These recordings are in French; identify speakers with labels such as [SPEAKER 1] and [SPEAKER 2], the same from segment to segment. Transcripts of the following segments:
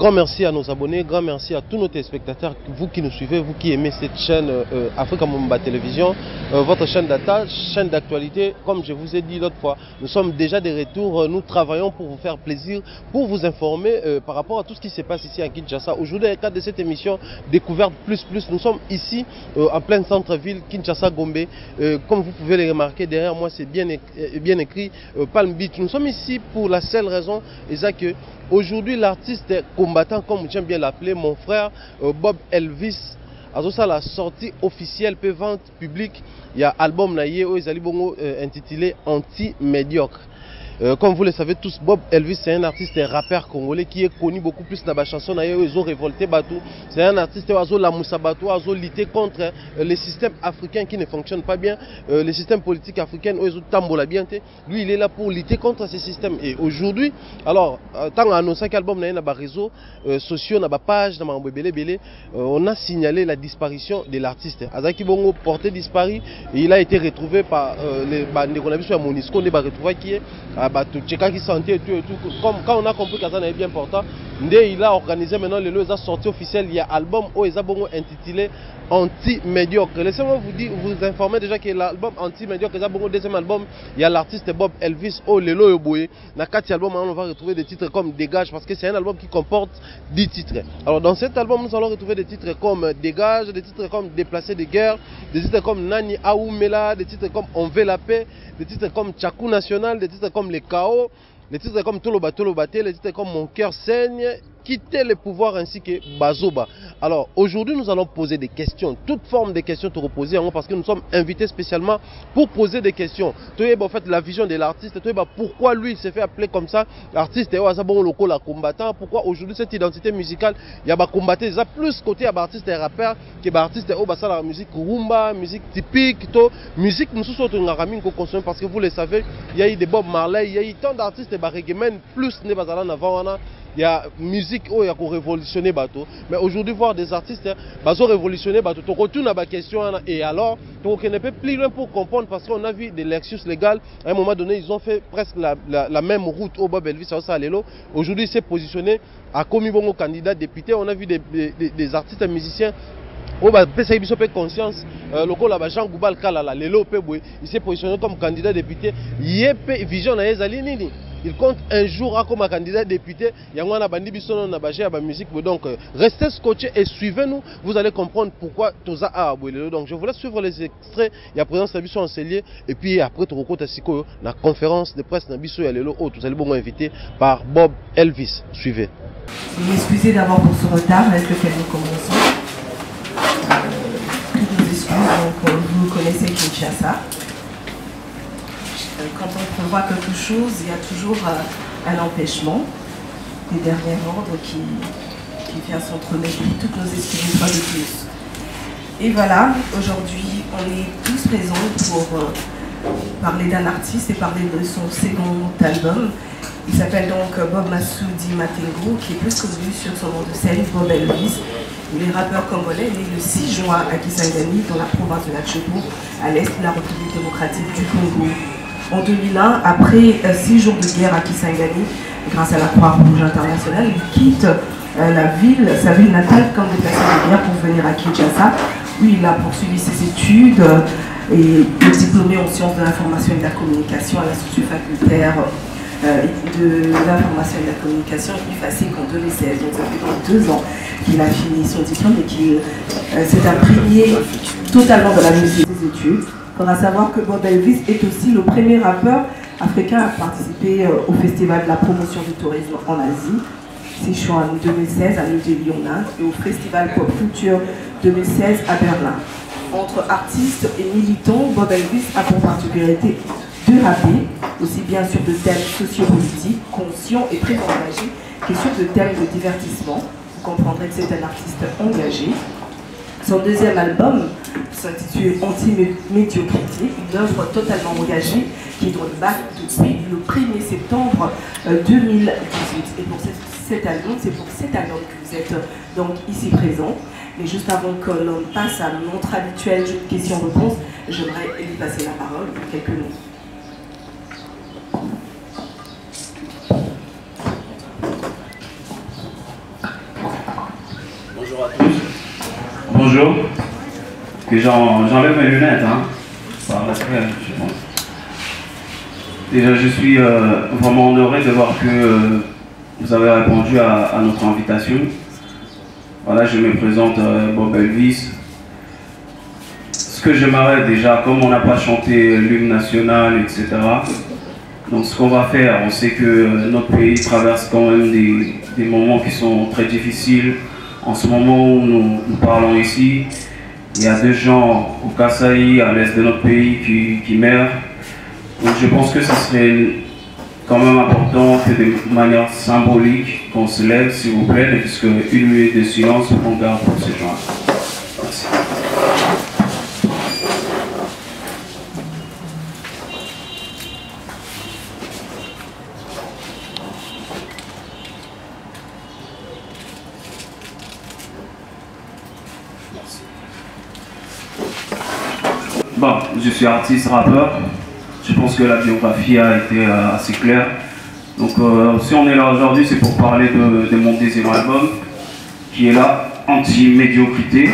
[SPEAKER 1] Grand merci à nos abonnés, grand merci à tous nos téléspectateurs, vous qui nous suivez, vous qui aimez cette chaîne Africa Mumba Télévision, votre chaîne d'attache, chaîne d'actualité. Comme je vous ai dit l'autre fois, nous sommes déjà de retour, nous travaillons pour vous faire plaisir, pour vous informer par rapport à tout ce qui se passe ici à Kinshasa. Aujourd'hui, dans le cadre de cette émission Découverte Plus Plus, nous sommes ici en plein centre-ville, Kinshasa-Gombe. Comme vous pouvez le remarquer, derrière moi c'est bien écrit Palm Beach. Nous sommes ici pour la seule raison, que aujourd'hui, l'artiste combattant, comme j'aime bien l'appeler, mon frère Bob Elvis, a la sortie officielle, vente publique. Il y a un album intitulé Anti-Médiocre. Comme vous le savez tous, Bob Elvis c'est un artiste, un rappeur congolais qui est connu beaucoup plus dans la chanson. Ils ont révolté Batou. C'est un artiste qui a Moussa Batou, a lutté contre les systèmes africains qui ne fonctionnent pas bien, les systèmes politiques africains. Lui, il est là pour lutter contre ces systèmes. Et aujourd'hui, alors, tant qu'on a annoncé qu'album dans les réseaux sociaux, dans la page, on a signalé la disparition de l'artiste. Azaki Bongo porté disparu, et il a été retrouvé par les bandes qu'on a vu sur Monisco, les retrouvé qui est qui sentait et tout. Comme quand on a compris que ça n'est bien important, il a organisé maintenant les sorties officielles. Il y a un album intitulé Anti-Médiocre. Laissez-moi vous informer déjà que l'album Anti-Médiocre, le deuxième album, il y a l'artiste Bob Elvis Lelo Yoboye. Dans 4 albums, on va retrouver des titres comme Dégage, parce que c'est un album qui comporte 10 titres. Alors dans cet album, nous allons retrouver des titres comme Dégage, des titres comme Déplacé de guerre, des titres comme Nani Aoumela, des titres comme On veut la paix, des titres comme Tchakou National, des titres comme Les Chaos, les titres comme Toloba Tolobate, les titres comme Mon cœur saigne, Quitter le pouvoir ainsi que Bazoba. Alors aujourd'hui nous allons poser des questions, toute forme de questions te reposer parce que nous sommes invités spécialement pour poser des questions. Tu sais en fait la vision de l'artiste, pourquoi lui il s'est fait appeler comme ça, l'artiste est la combattant, pourquoi aujourd'hui cette identité musicale, il y a combattant déjà plus côté artiste et rappeur que artiste la musique rumba, musique typique, musique nous sommes parce que vous le savez, il y a eu des Bob Marley, il y a eu tant d'artistes et plus ne pas aller en avant. Il y a musique qui a révolutionné bateau, mais aujourd'hui voir des artistes qui ont révolutionné bateau, tu retournes à la question et alors tu ne peux plus loin pour comprendre parce qu'on a vu des lectures légales à un moment donné ils ont fait presque la même route au Bob Elvis aujourd'hui il s'est positionné à commis bon candidat député. On a vu des artistes et musiciens conscience Jean Goubal Kalala il s'est positionné comme candidat député. Vision il compte un jour comme candidat député. Donc restez scotchés et suivez-nous, vous allez comprendre pourquoi Toza a aboué. Donc je vous laisse suivre les extraits. Il y a présence de Bisso Encellier et puis après tu rencontres la conférence de presse Nabiso Yalelo. Vous allez vous invité par Bob Elvis. Suivez.
[SPEAKER 2] Excusez d'abord pour ce retard avec lequel nous commençons. Toutes nos excuses, donc vous connaissez Kinshasa. Quand on prévoit quelque chose, il y a toujours un empêchement, des derniers ordres qui vient s'entremêler. Toutes nos excuses une fois de plus. Et voilà, aujourd'hui, on est tous présents pour parler d'un artiste et parler de son second album. Il s'appelle donc Bob Massoudi Matengo, qui est plus connu sur son nom de scène, Bob Elvis. Il est rappeur congolais, né le 6 juin à Kisangani, dans la province de Natchebo, à l'est de la République démocratique du Congo. En 2001, après 6 jours de guerre à Kisangani, grâce à la Croix-Rouge internationale, il quitte sa ville natale comme déplacé de guerre pour venir à Kinshasa, où il a poursuivi ses études et est diplômé en sciences de l'information et de la communication à l'Institut facultaire de l'information et de la communication IFACIC en 2016. Donc ça fait donc 2 ans qu'il a fini son diplôme et qu'il s'est imprégné totalement dans la musique des études. Il faudra savoir que Bob Elvis est aussi le premier rappeur africain à participer au festival de la promotion du tourisme en Asie, Sichuan 2016 à New Delhi en Inde, et au festival Pop Culture 2016 à Berlin. Entre artistes et militants, Bob Elvis a pour particularité de rapper, aussi bien sur de thèmes sociopolitiques, conscients et très engagés, que sur de thèmes de divertissement. Vous comprendrez que c'est un artiste engagé. Son deuxième album s'intitule Anti-Médiocrité, une œuvre totalement engagée qui doit battre depuis le 1er septembre 2018. Et pour cet album, c'est pour cet album que vous êtes donc ici présent. Mais juste avant que l'on passe à notre habituel jeu de questions-réponses, j'aimerais lui passer la parole pour quelques mots.
[SPEAKER 3] que j'enlève mes lunettes, hein, par respect, je pense. Déjà, je suis vraiment honoré de voir que vous avez répondu à notre invitation. Voilà, je me présente Bob Elvis. Ce que j'aimerais déjà, comme on n'a pas chanté l'hymne national, etc. Donc ce qu'on va faire, on sait que notre pays traverse quand même des moments qui sont très difficiles. En ce moment où nous parlons ici, il y a des gens au Kasaï, à l'est de notre pays, qui meurent. Donc je pense que ce serait quand même important que de manière symbolique, qu'on se lève, s'il vous plaît, puisque une minute de silence, on garde pour ces gens. Merci. Bon, je suis artiste, rappeur. Je pense que la biographie a été assez claire. Donc si on est là aujourd'hui, c'est pour parler de mon deuxième album, qui est là, Anti-Médiocrité.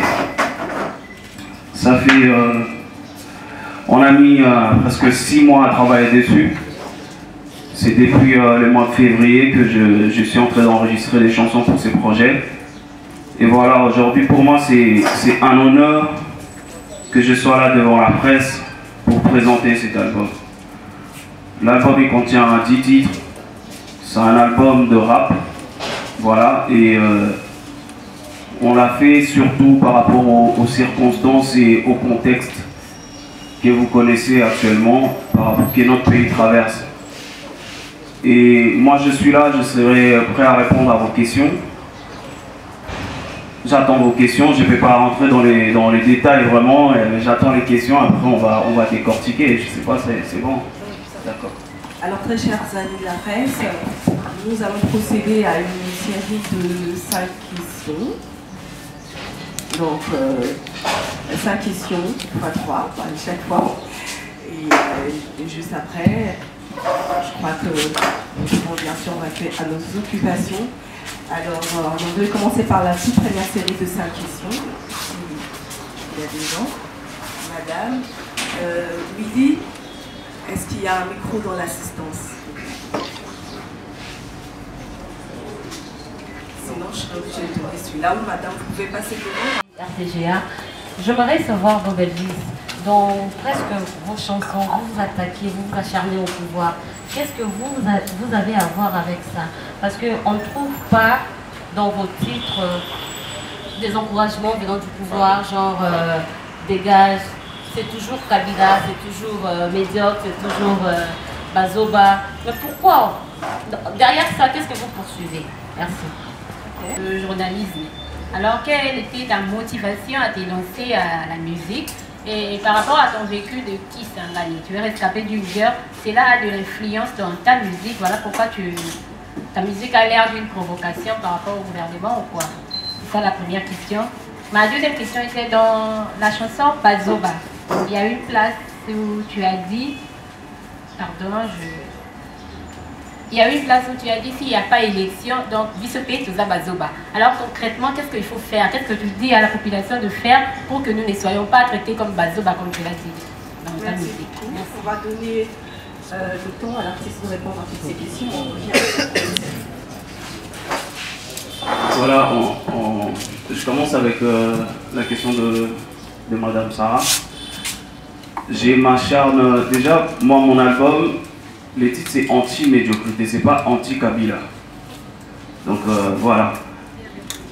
[SPEAKER 3] Ça fait... on a mis presque 6 mois à travailler dessus. C'est depuis le mois de février que je suis en train d'enregistrer des chansons pour ces projets. Et voilà, aujourd'hui pour moi c'est un honneur que je sois là devant la presse pour présenter cet album. L'album il contient 10 titres, c'est un album de rap, voilà, et on l'a fait surtout par rapport aux circonstances et au contexte que vous connaissez actuellement, que notre pays traverse. Et moi je suis là, je serai prêt à répondre à vos questions. J'attends vos questions, je ne vais pas rentrer dans les détails vraiment, j'attends les questions, après on va décortiquer, je ne sais pas, c'est bon. D'accord.
[SPEAKER 2] Alors très chers amis de la presse, nous allons procéder à une série de 5 questions. Donc 5 questions, fois 3, chaque fois. Et juste après, je crois que bien sûr on va faire à nos occupations. Alors, on devait commencer par la toute première série de 5 questions. Il y a des gens. Madame, Willy, est-ce qu'il y a un micro dans l'assistance? Sinon, je serais obligée de donner celui-là. Ou madame, vous pouvez passer devant.
[SPEAKER 4] RTGA, j'aimerais savoir, Bob Elvis, dans presque vos chansons, vous vous attaquez, vous vous acharnez au pouvoir. Qu'est-ce que vous avez à voir avec ça? Parce qu'on ne trouve pas dans vos titres des encouragements venant du pouvoir, genre dégage, c'est toujours Kabila, c'est toujours médiocre, c'est toujours Bazoba. Mais pourquoi? Derrière ça, qu'est-ce que vous poursuivez? Merci.
[SPEAKER 5] Le journalisme. Alors, quelle était ta motivation à te lancer à la musique? Et par rapport à ton vécu de Kisangani, tu es rescapé du Niger, cela a de l'influence dans ta musique, voilà pourquoi ta musique a l'air d'une provocation par rapport au gouvernement ou quoi? C'est ça la première question. Ma deuxième question était dans la chanson Bazoba. Il y a une place où tu as dit, il y a une place où tu as dit s'il n'y a pas élection, donc Bissopé Touza Bazoba. Alors concrètement, qu'est-ce qu'il faut faire? Qu'est-ce que tu dis à la population de faire pour que nous ne soyons pas traités comme Bazoba, comme tu l'as dit dans ta musique?
[SPEAKER 2] Merci. On va donner le temps à l'artiste de répondre à toutes ces questions. On revient.
[SPEAKER 3] Voilà, je commence avec la question de Madame Sarah. J'ai ma charme, déjà, moi mon album, le titre c'est Anti-Médiocrité, c'est pas Anti-Kabila. Donc voilà.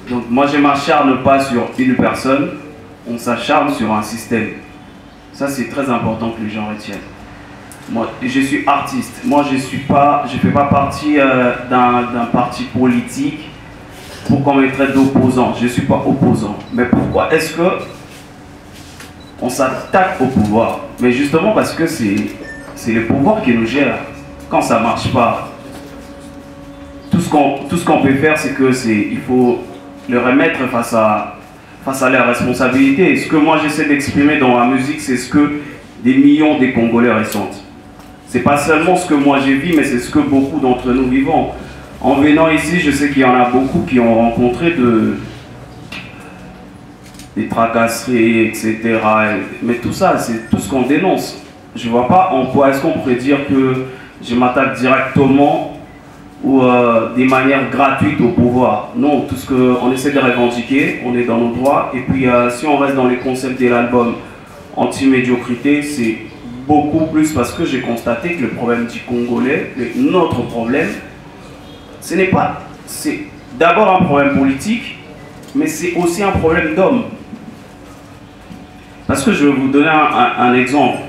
[SPEAKER 3] Donc moi je m'acharne pas sur une personne, on s'acharne sur un système. Ça c'est très important que les gens retiennent. Moi je suis artiste, moi je fais pas partie d'un parti politique pour qu'on me traite d'opposant. Je ne suis pas opposant. Mais pourquoi est-ce que on s'attaque au pouvoir? Mais justement parce que c'est le pouvoir qui nous gère. Quand ça ne marche pas, tout ce qu'on peut faire, c'est il faut le remettre face à leurs responsabilités. Et ce que moi j'essaie d'exprimer dans ma musique, c'est ce que des millions de Congolais ressentent. Ce n'est pas seulement ce que moi j'ai vu, mais c'est ce que beaucoup d'entre nous vivons. En venant ici, je sais qu'il y en a beaucoup qui ont rencontré des tracasseries, etc. Mais tout ça, c'est tout ce qu'on dénonce. Je ne vois pas en quoi est-ce qu'on pourrait dire que je m'attaque directement ou des manières gratuites au pouvoir. Non, tout ce qu'on essaie de revendiquer, on est dans nos droits. Et puis si on reste dans les concepts de l'album anti-médiocrité, c'est beaucoup plus parce que j'ai constaté que le problème du Congolais, notre problème, ce n'est pas... C'est d'abord un problème politique, mais c'est aussi un problème d'homme. Parce que je vais vous donner un exemple.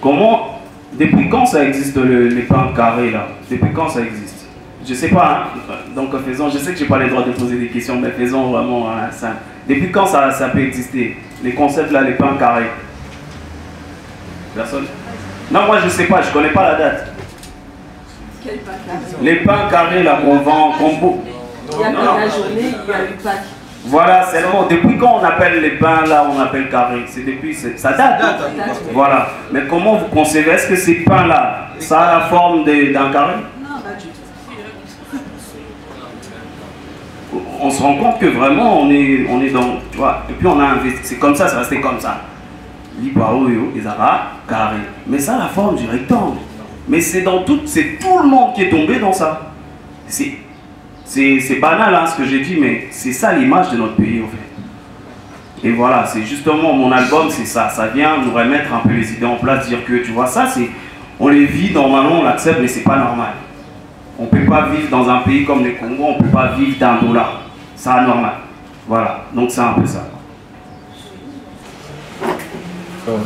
[SPEAKER 3] Comment, depuis quand ça existe les pains carrés là? Depuis quand ça existe? Je sais pas, hein? Donc faisons, je sais que j'ai pas les droits de poser des questions, mais faisons vraiment ça. Depuis quand ça peut exister? Les concepts là, les pains carrés? Personne? Non, moi je sais pas, je connais pas la date.
[SPEAKER 2] Quel pain carré?
[SPEAKER 3] Les pains carrés là qu'on vend, qu'on bouffe.
[SPEAKER 2] Il y a pas la journée, il y a le pack.
[SPEAKER 3] Voilà, seulement depuis quand on appelle les pains là, on appelle carré? C'est depuis, ça date. Voilà. Mais comment vous concevez? Est-ce que ces pains là, ça a la forme d'un carré?
[SPEAKER 2] Non, pas du tout.
[SPEAKER 3] On se rend compte que vraiment on est dans, tu vois, et puis on a investi, c'est comme ça, c'est resté comme ça. Les arabes, carré. Mais ça a la forme du rectangle. Mais c'est tout le monde qui est tombé dans ça. C'est banal hein, ce que j'ai dit, mais c'est ça l'image de notre pays en fait. Et voilà, c'est justement mon album, c'est ça. Ça vient nous remettre un peu les idées en place, dire que tu vois, ça c'est, on les vit normalement, on l'accepte, mais c'est pas normal. On peut pas vivre dans un pays comme le Congo, on peut pas vivre d'un dollar. C'est anormal. Voilà, donc c'est un peu ça.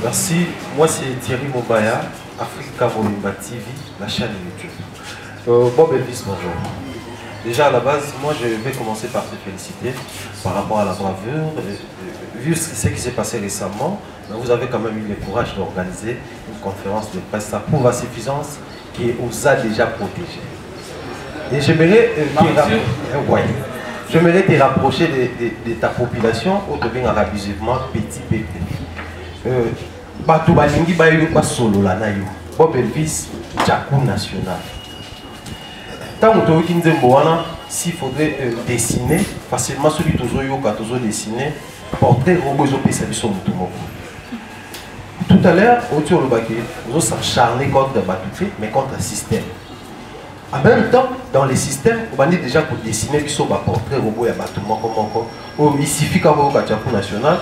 [SPEAKER 1] Merci. Moi c'est Thierry Mobaya, Africa Volumba TV, la chaîne YouTube. Bob Elvis, bonjour. Déjà à la base, moi je vais commencer par te féliciter par rapport à la bravure. Vu ce qui s'est passé récemment, vous avez quand même eu le courage d'organiser une conférence de presse. Ça prouve à suffisance qui vous a déjà protégé. Et j'aimerais te rapprocher de ta population où tu viens abusivement petit peuple. Bato balingi bayo ba solo la na yo. Bob Elvis, Djakou national. Tant que tu as s'il faudrait dessiner facilement celui qui a dessiné, portrait robot tout à l'heure, autour du baquet, vous s'acharner contre Batouté, mais contre un système. En même temps, dans les systèmes, on va déjà pour dessiner qui sont portrait robot et bâtiment comme il suffit qu'à vous Djakou national,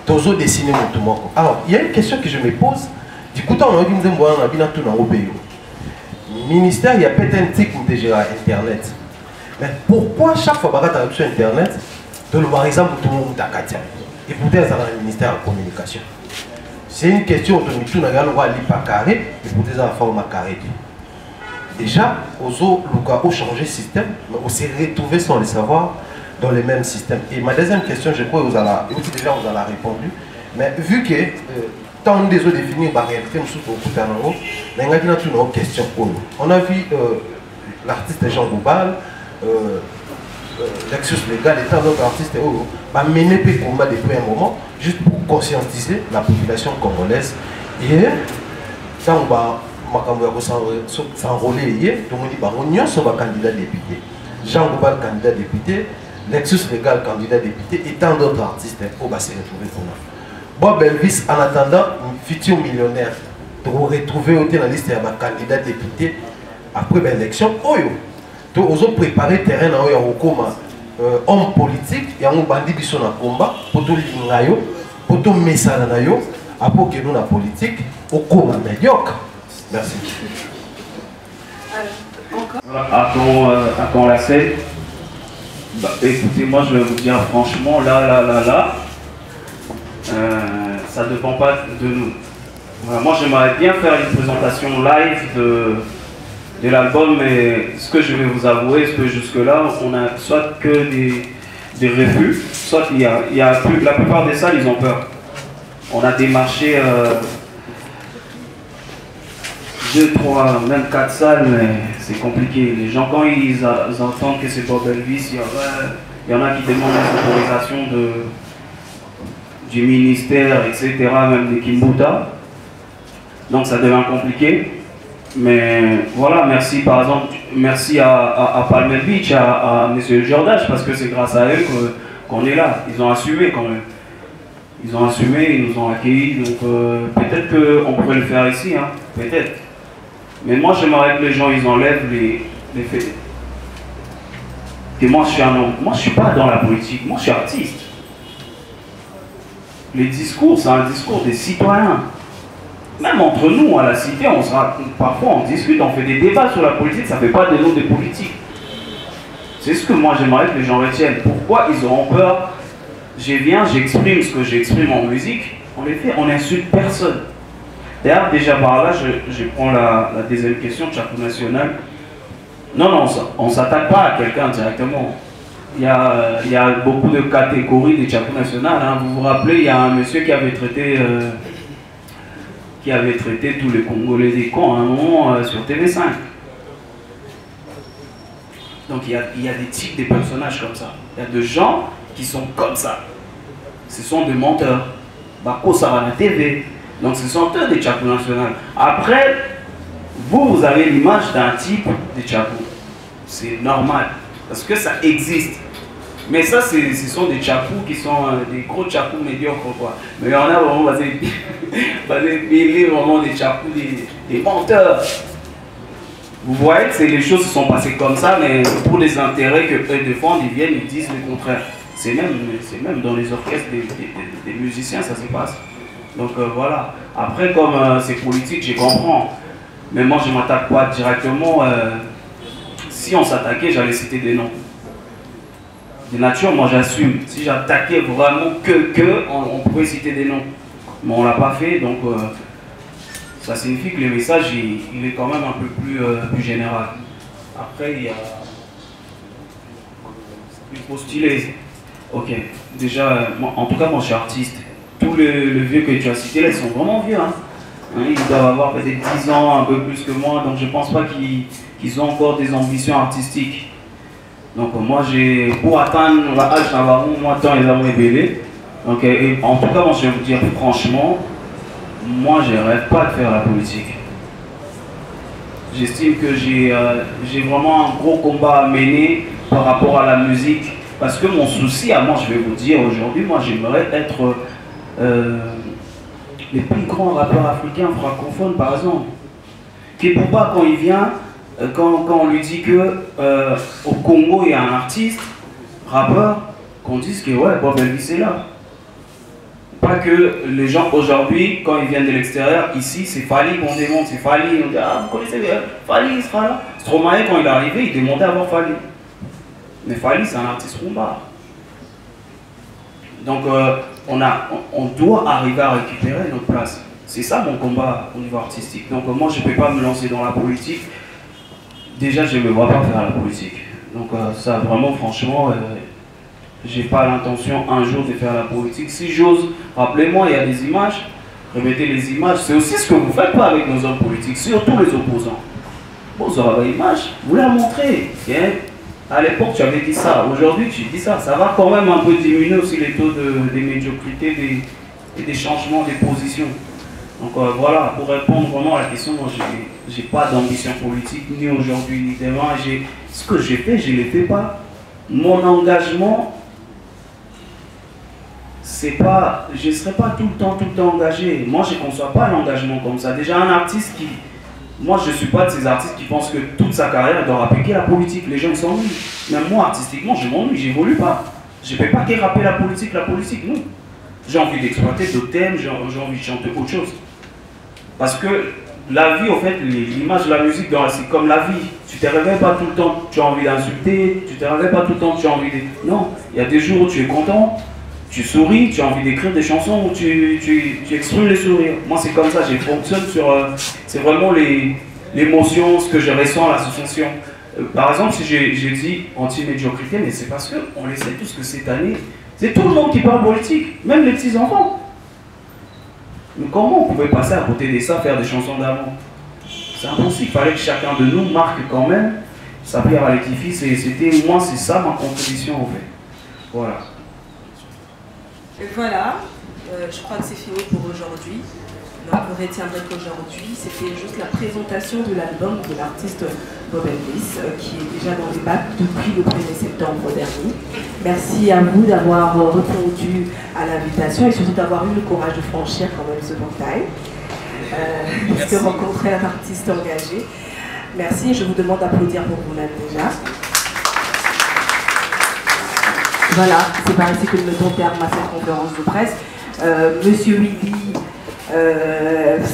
[SPEAKER 1] tous dessiner mon. Alors, il y a une question que je me pose. Du coup, on a dit que nous avons tout dans le pays. Ministère, il y a peut-être un tic de gérer Internet. Mais pourquoi chaque fois que tu as sur Internet, tu as par exemple tout le monde à Katia et peut-être dans le ministère de la communication? C'est une question de nous, nous avons pas carré et peut-être en forme carré. Déjà, on a changé de système, mais on s'est retrouvé sans le savoir dans le même système. Et ma deuxième question, je crois que vous allez répondu, mais vu que tant des autres définir la réalité, on a vu l'artiste Jean Goubal, Lexus Légal et tant d'autres artistes mener des combats depuis un moment, juste pour conscientiser la population congolaise. Et quand on va s'enrôler hier, tout le monde dit qu'on est candidat député. Jean Goubal candidat député, Lexus Légal candidat député et tant d'autres artistes qui vont se retrouver pour nous. Bob Elvis, en attendant, futur millionnaire, pour retrouver dans la liste des candidats députés après l'élection, tu as préparé le terrain comme homme politique, et on bandit qui sont en combat pour tout l'ingayot, pour tout message après que nous, la politique, au combat médiocre. Merci.
[SPEAKER 3] À quand la scène, écoutez, moi je vais vous dire franchement, là. Ça ne dépend pas de nous. Voilà, moi j'aimerais bien faire une présentation live de l'album, mais ce que je vais vous avouer, c'est que jusque-là, on a soit que des refus, soit il y a plus, la plupart des salles, ils ont peur. On a démarché 2, 3, même 4 salles, mais c'est compliqué. Les gens, quand ils entendent que c'est Bob Elvis, il y en a qui demandent l'autorisation du ministère, etc., même des Kimbuta. Donc ça devient compliqué. Mais voilà, merci par exemple, merci à Palmer Beach, à M. Jordache, parce que c'est grâce à eux qu'on est là. Ils ont assumé quand même. Ils ont assumé, ils nous ont accueillis, donc peut-être qu'on pourrait le faire ici, hein, peut-être. Mais moi, j'aimerais que les gens, ils enlèvent les faits. Que moi, je suis un homme. Moi, je ne suis pas dans la politique. Moi, je suis artiste. Les discours, c'est un discours des citoyens. Même entre nous, à la cité, parfois on discute, on fait des débats sur la politique, ça ne fait pas de nous des politiques. C'est ce que moi, j'aimerais que les gens retiennent. Pourquoi ils auront peur? Je viens, j'exprime ce que j'exprime en musique. En effet, on n'insulte personne. D'ailleurs, déjà par là, je prends la deuxième question de Tchapou National. Non, on ne s'attaque pas à quelqu'un directement. Il y a beaucoup de catégories des Tchapou National. Hein. Vous vous rappelez, il y a un monsieur qui avait traité tous les Congolais des cons à un moment sur TV5. Donc il y a des types, des personnages comme ça. Il y a des gens qui sont comme ça. Ce sont des menteurs. Bako Savana TV. Donc ce sont eux des Tchapou National. Après, vous avez l'image d'un type de Tchapou. C'est normal. Parce que ça existe. Mais ça, ce sont des Tchapou qui sont des gros Tchapou médiocres, quoi. Mais il y en a vraiment basé vraiment des Tchapou, des menteurs. Vous voyez que les choses se sont passées comme ça, mais pour les intérêts que eux défendent, ils viennent, ils disent le contraire. C'est même dans les orchestres des musiciens, ça se passe. Donc voilà. Après, comme c'est politique, je comprends. Mais moi, je ne m'attaque pas directement. Si on s'attaquait, j'allais citer des noms. De nature, moi j'assume. Si j'attaquais vraiment on pouvait citer des noms. Mais on ne l'a pas fait, donc ça signifie que le message, il est quand même un peu plus général. Après, il y a une postulée. Ok, déjà, en tout cas, moi je suis artiste. Tous les vieux que tu as cités là, ils sont vraiment vieux. Hein. Ils doivent avoir peut-être 10 ans, un peu plus que moi, donc je ne pense pas qu'ils ont encore des ambitions artistiques. Donc moi, pour atteindre l'âge Navarro, moi, tant les hommes révélés. Donc, en tout cas, moi, je vais vous dire franchement, moi, je ne rêve pas de faire la politique. J'estime que j'ai vraiment un gros combat à mener par rapport à la musique. Parce que mon souci à moi, je vais vous dire aujourd'hui, moi, j'aimerais être les plus grands rappeurs africains francophones, par exemple. Kebouba, quand il vient, quand on lui dit que au Congo, il y a un artiste, rappeur, qu'on dise que ouais, Bob Elvis est là. Pas que les gens aujourd'hui, quand ils viennent de l'extérieur, ici, c'est Fali qu'on démonte, c'est Fali, on dit ah, vous connaissez bien, Fali, il sera là. Stromae, quand il est arrivé, il demandait à voir Fali. Mais Fali, c'est un artiste rumba. Donc, on doit arriver à récupérer notre place. C'est ça mon combat au niveau artistique. Donc, moi, je ne peux pas me lancer dans la politique. Déjà, je ne me vois pas faire la politique. Donc, ça, vraiment, franchement, je n'ai pas l'intention un jour de faire la politique. Si j'ose, rappelez-moi, il y a des images. Remettez les images. C'est aussi ce que vous ne faites pas avec nos hommes politiques, surtout les opposants. Bon, vous aurez l'image, vous la montrez. Hein? À l'époque, tu avais dit ça. Aujourd'hui, tu dis ça. Ça va quand même un peu diminuer aussi les taux des médiocrités et des changements des positions. Donc voilà, pour répondre vraiment à la question, moi, je n'ai pas d'ambition politique, ni aujourd'hui, ni demain. Ce que j'ai fait, je ne l'ai fait pas. Mon engagement, c'est pas... Je ne serai pas tout le temps engagé. Moi, je ne conçois pas l'engagement comme ça. Déjà, un artiste qui... Moi, je ne suis pas de ces artistes qui pensent que toute sa carrière doit appliquer la politique. Les gens, ils s'ennuient. Même moi, artistiquement, je m'ennuie, je n'évolue pas. Je ne fais pas que rapper la politique, non. J'ai envie d'exploiter d'autres thèmes, j'ai envie de chanter autre chose. Parce que la vie, en fait, l'image de la musique, c'est comme la vie. Tu ne te réveilles pas tout le temps, tu as envie d'insulter, tu ne te réveilles pas tout le temps, tu as envie de... Non, il y a des jours où tu es content, tu souris, tu as envie d'écrire des chansons où tu exprimes les sourires. Moi, c'est comme ça, je fonctionne sur... c'est vraiment l'émotion, ce que je ressens à l'association. Par exemple, si j'ai dit anti-médiocrité, mais c'est parce qu'on le sait tous que cette année, c'est tout le monde qui parle politique, même les petits-enfants. Mais comment on pouvait passer à côté de ça, faire des chansons d'amour? C'est impossible, il fallait que chacun de nous marque quand même sa pierre à l'édifice, et c'était, moi, c'est ça ma contribution en fait. Voilà.
[SPEAKER 2] Et voilà, je crois que c'est fini pour aujourd'hui. Non, vous retiendrez qu'aujourd'hui, c'était juste la présentation de l'album de l'artiste Bob Elvis, qui est déjà dans les bacs depuis le 1er septembre dernier. Merci à vous d'avoir répondu à l'invitation et surtout d'avoir eu le courage de franchir quand même ce portail, de rencontrer un artiste engagé. Merci, et je vous demande d'applaudir pour vous-même déjà. Voilà, c'est par ici que nous mettons terme à cette conférence de presse. Monsieur Willy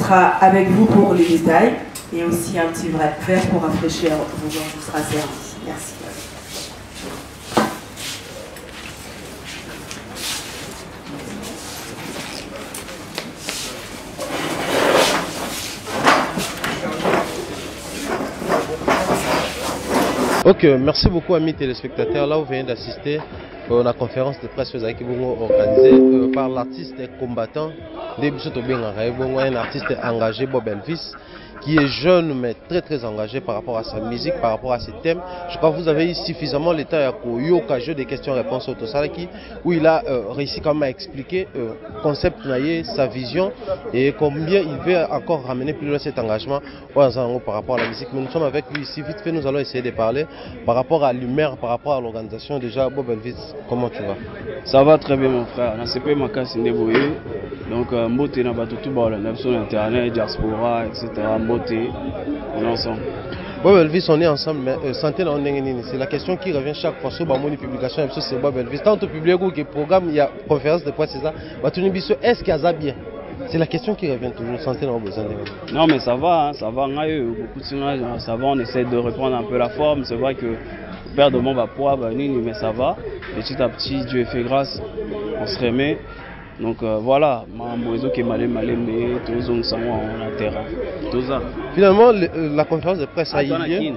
[SPEAKER 2] sera avec vous pour les détails et aussi un petit verre pour rafraîchir vos gens vous sera servi. Merci.
[SPEAKER 1] Ok, merci beaucoup amis téléspectateurs. Là vous venez d'assister à la conférence de presse organisée par l'artiste combattant, un artiste engagé Bob Elvis, qui est jeune mais très engagé par rapport à sa musique, par rapport à ses thèmes. Je crois que vous avez eu suffisamment le temps à jeu des questions-réponses au Tosalaki, où il a réussi quand même à expliquer concept, sa vision et combien il veut encore ramener plus loin cet engagement par rapport à la musique. Mais nous sommes avec lui ici, vite fait nous allons essayer de parler par rapport à l'humeur, par rapport à l'organisation. Déjà Bob Elvis, comment tu vas?
[SPEAKER 6] Ça va très bien mon frère, on a CP Makas Ndeboye, donc Mbote na Batutu Baola, sur internet, diaspora, etc. Mbote, on est ensemble.
[SPEAKER 1] Bob Elvis, on est ensemble, mais santé on est. C'est la question qui revient chaque fois sur les publications, c'est Bob Elvis. Tant que public que programme, il y a conférence de presse, c'est ça. Est-ce qu'il y a bien? C'est la question qui revient toujours, santé on a besoin de.
[SPEAKER 6] Non mais ça va, hein, ça va, beaucoup de signages, ça va, on essaie de reprendre un peu la forme, c'est vrai que perdre de mon poids, mais ça va. Petit à petit, Dieu fait grâce, on se remet. Donc voilà, qui est mal, mais tous on s'en va en terrain.
[SPEAKER 1] Finalement, la conférence de presse a eu lieu.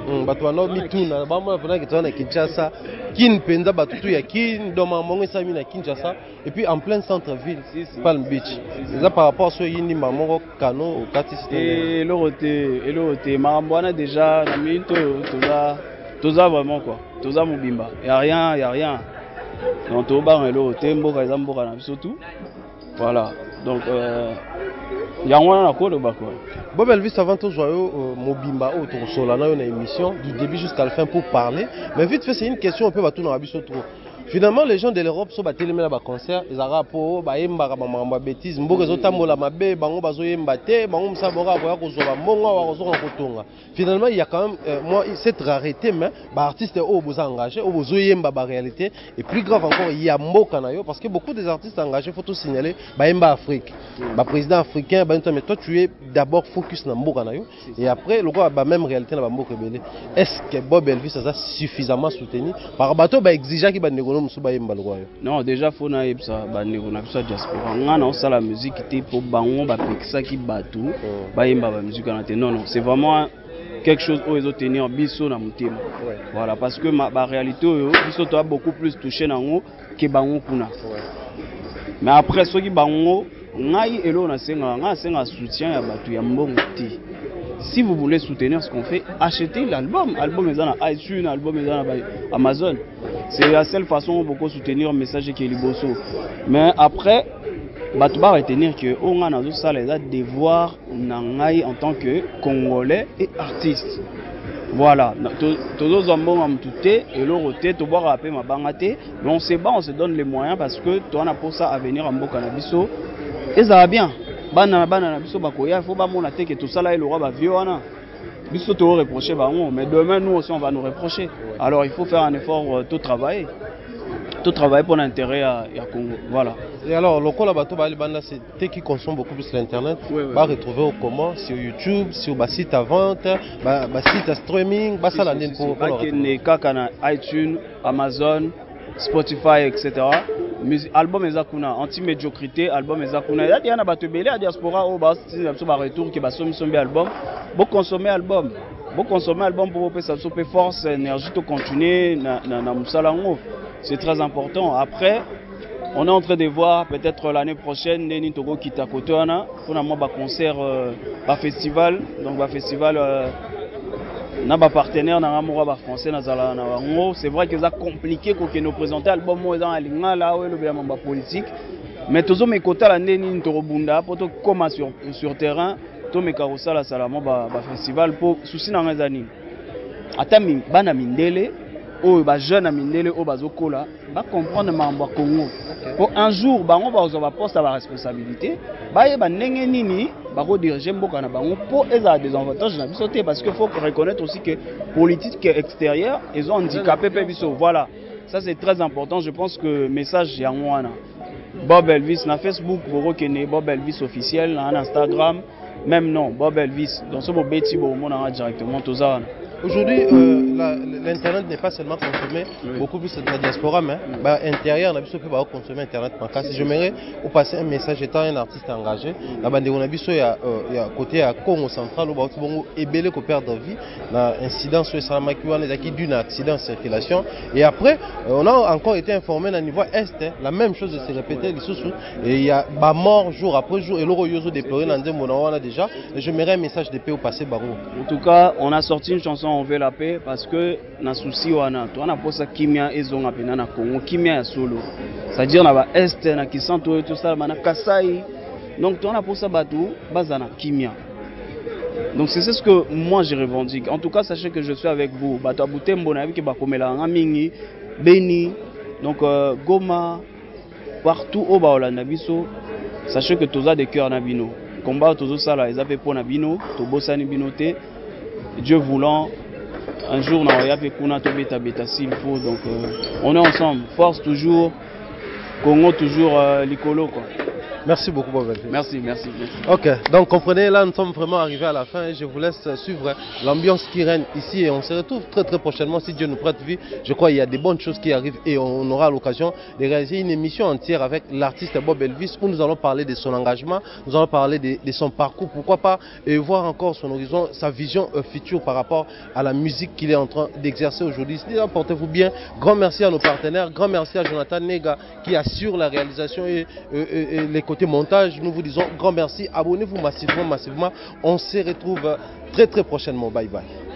[SPEAKER 1] Et puis en plein centre-ville, Palm Beach. C'est ça par rapport à ce Yindi Mamoro Kano au Kati.
[SPEAKER 6] Et l'autre, Marambouana déjà, Toza vraiment quoi. Toza Mubimba. Il n'y a rien. Donc Toba et l'autre, Mboka et Zamboka surtout. Voilà. Donc il y a un accord de bas quoi.
[SPEAKER 1] Bob Elvis avant tout joyeux Mobimba autour Solana une émission du début jusqu'à la fin pour parler. Mais vite fait c'est une question un peu bateau dans la biso trop. Finalement, les gens de l'Europe sont battus les concert, ils ont des bêtises, finalement, il y a quand même cette rareté, mais les artistes sont engagés, ils réalité. Et plus grave encore, il y a parce que beaucoup des artistes engagés, il faut tout signaler, Afrique. Le président africain, mais toi tu es d'abord focus sur Mbokanayo, et après, le roi a même réalité dans Mbokanayo. Est-ce que Bob Elvis a suffisamment soutenu par rapport à exigeant qu'il
[SPEAKER 6] non, déjà, il faut que ça diaspora. On a la musique qui est pour non, c'est vraiment quelque chose où ils ont tenu en biso dans mon thème. Voilà, parce que la réalité, ils ont beaucoup plus touché dans nous que Bango Kuna. Mais après, ceux qui Bango, on a un soutien à Batu Yambonti. Si vous voulez soutenir ce qu'on fait, achetez l'album. L'album est dans iTunes, l'album est dans Amazon. C'est la seule façon de beaucoup soutenir le message qui est liboso. Mais après, Batouba va retenir qu'on a dans ça les devoirs en tant que Congolais et artiste. Voilà. Tous les hommes ont tout et l'autre, tu vas rappeler ma bangate. Mais on se bat, on se donne les moyens parce que tu as pour ça à venir en Bokanabiso. Et ça va bien. Il faut pas que tout ça là, il aura vieux. Biso te reprocher, mais demain nous aussi on va nous reprocher. Alors il faut faire un effort, tout travailler pour l'intérêt à Congo. Voilà.
[SPEAKER 1] Et alors, le col là c'est qui consomme beaucoup plus l'internet. Va retrouver comment sur YouTube, sur le site à vente, site à streaming, ça la pour
[SPEAKER 6] iTunes, Amazon, Spotify, etc. Album ezakuna anti-médiocrité, album ezakuna. Il y a des belé à diaspora au bas si ça retour qui va sommer album. Bon consommer album pour que ça soit force, énergie de continuer na musalango. C'est très important. Après, on est en train de voir peut-être l'année prochaine Neni Togo Kitakotona pour un concert, un festival, donc un festival. Na ba partenaire na ramora ba français na zala na bango. C'est vrai que c'est compliqué que nous présenter album mo dans linga là où le ba politique Mais tous mes côtés la neni torobunda pour to comme sur terrain to mes carousel la salamo ba festival pour souci na ngazani. Atami bana mindele o ba jeune mindele o bazokola ba comprendre mambo Congo. Pour un jour bango ba ozo ba poste ba responsabilité ba ye ba ndenge nini ba ko diriger mboka na bango pour eza des avantages na biso te parce que faut reconnaître aussi que politique extérieure ils ont handicapé pe biso voilà. Ça c'est très important, je pense que message ya ngwana. Bob Elvis na Facebook vous reconnaissez Bob Elvis officiel na Instagram même non Bob Elvis dans ce beau bêtis bon on a directement tout ça.
[SPEAKER 1] Aujourd'hui, l'Internet n'est pas seulement consommé, beaucoup plus de la diaspora, mais intérieur, on a vu que consommer Internet. Si j'aimerais vous passer un message étant un artiste engagé, on a vu qu'il y a côté à Congo central, où on a belé qu'on perd de vie, l'incident sur Salamakiwa, on a qui d'un accident de circulation. Et après, on a encore été informé au niveau est, la même chose s'est répétée, et il y a mort jour après jour, et l'euro yoso déploré dans un moment on a déjà. J'aimerais un message de paix au passé, Barou.
[SPEAKER 6] En tout cas, on a sorti une chanson on veut la paix parce que na souci wana to na posa kimia ezonga pena na Congo kimia ya solo c'est-à-dire na ba est na kisanto tout ça na Kasai donc to na posa batu bazana kimia donc c'est ce que moi je revendique en tout cas sachez que je suis avec vous batu abutembo na biki bakomela nga mingi Beni donc Goma partout au Baolanda biso sachez que toza de cœur na bino combat tozo sala ezape pona bino to bosani binote Dieu voulant un jour on a fait qu'on a tombé bêta s'il faut donc on est ensemble force toujours Congo toujours l'icolo quoi.
[SPEAKER 1] Merci beaucoup Bob.
[SPEAKER 6] Merci.
[SPEAKER 1] Ok, donc comprenez, là nous sommes vraiment arrivés à la fin et je vous laisse suivre l'ambiance qui règne ici et on se retrouve très prochainement si Dieu nous prête vie. Je crois qu'il y a des bonnes choses qui arrivent et on aura l'occasion de réaliser une émission entière avec l'artiste Bob Elvis où nous allons parler de son engagement, nous allons parler de son parcours, pourquoi pas, et voir encore son horizon, sa vision future par rapport à la musique qu'il est en train d'exercer aujourd'hui. Portez-vous bien, grand merci à nos partenaires, grand merci à Jonathan Nega qui assure la réalisation et les côté montage, nous vous disons grand merci, abonnez-vous massivement, on se retrouve très prochainement, bye bye.